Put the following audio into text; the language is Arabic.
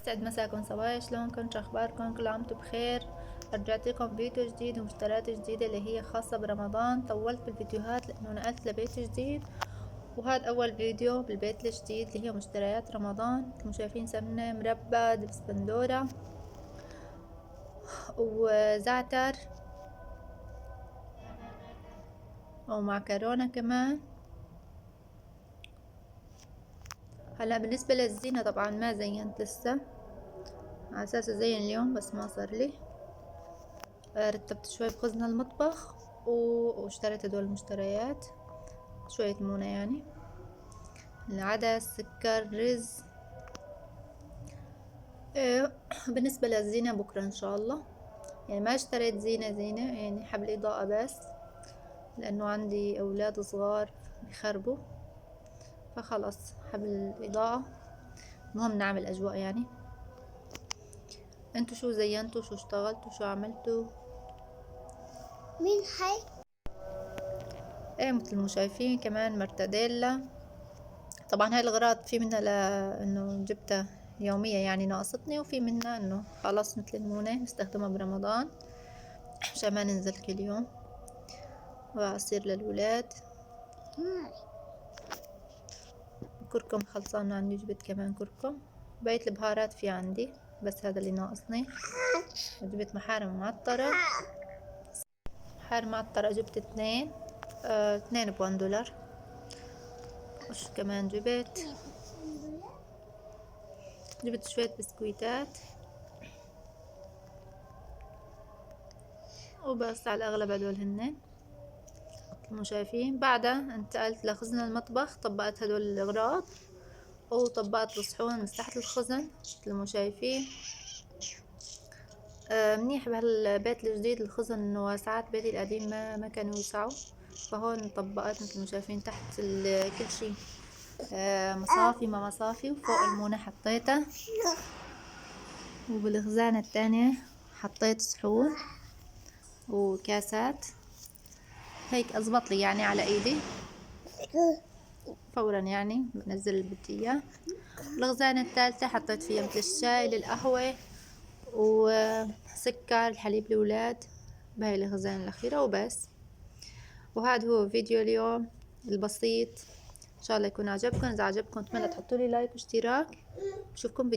يسعد مساكم صبايا، شلونكم؟ شو اخباركم؟ كل عام وانتم بخير. رجعت لكم فيديو جديد ومشتريات جديدة اللي هي خاصة برمضان. طولت بالفيديوهات لانه نقلت لبيت جديد، وهذا اول فيديو بالبيت الجديد اللي هي مشتريات رمضان. كما شايفين سمنة، مربى، دبس بندورة، وزعتر، ومعكرونة كمان. هلا بالنسبة للزينة طبعا ما زينت لسه، على اساس ازين اليوم بس ما صار لي. رتبت شوي بخزن المطبخ واشتريت هدول المشتريات، شوية مونة يعني، العدس، سكر، رز. بالنسبة للزينة بكرة ان شاء الله. يعني ما اشتريت زينة يعني حبل اضاءة بس، لانه عندي اولاد صغار بخربوا، فخلص حبل اضاءة. المهم نعمل اجواء يعني. انتو شو زينتوا؟ شو اشتغلتوا؟ شو عملتوا؟ مين حي؟ مثل ما شايفين كمان مرتديلا. طبعا هاي الأغراض في منها لأنه جبتها يومية يعني ناقصتني، وفي منها إنه خلاص مثل المونة نستخدمها برمضان عشان ما ننزل كل يوم. وعصير للولاد. كركم خلصان عندي، جبت كمان كركم. بقية البهارات في عندي، بس هذا اللي ناقصني. وجبت محارم معطرة. محارم معطرة جبت 2، 2 ب$1. وش كمان جبت شوية بسكويتات، وبس على الأغلب هدول هن. كما شايفين بعدها انتقلت لخزن المطبخ، طبقت هدول الأغراض وطبقت الصحون من تحت الخزن مثل ما شايفين. منيح بهالبيت الجديد الخزن، انه واسعات بيتي القديم ما كانوا يوسعوا، فهون طبقت مثل ما شايفين تحت كل شي. مصافي ما مصافي، وفوق المونة حطيتها، وبالخزانة التانية حطيت صحون وكاسات. هيك أزبط لي يعني على ايدي فورا، يعني بنزل اللي بدي اياه. الخزانة الثالثة حطيت فيها مثل الشاي، للقهوة، وسكر، الحليب الأولاد، بهاي الخزانة الأخيرة وبس. وهذا هو فيديو اليوم البسيط، إن شاء الله يكون عجبكم. إذا عجبكم اتمنى تحطوا لي لايك واشتراك. بشوفكم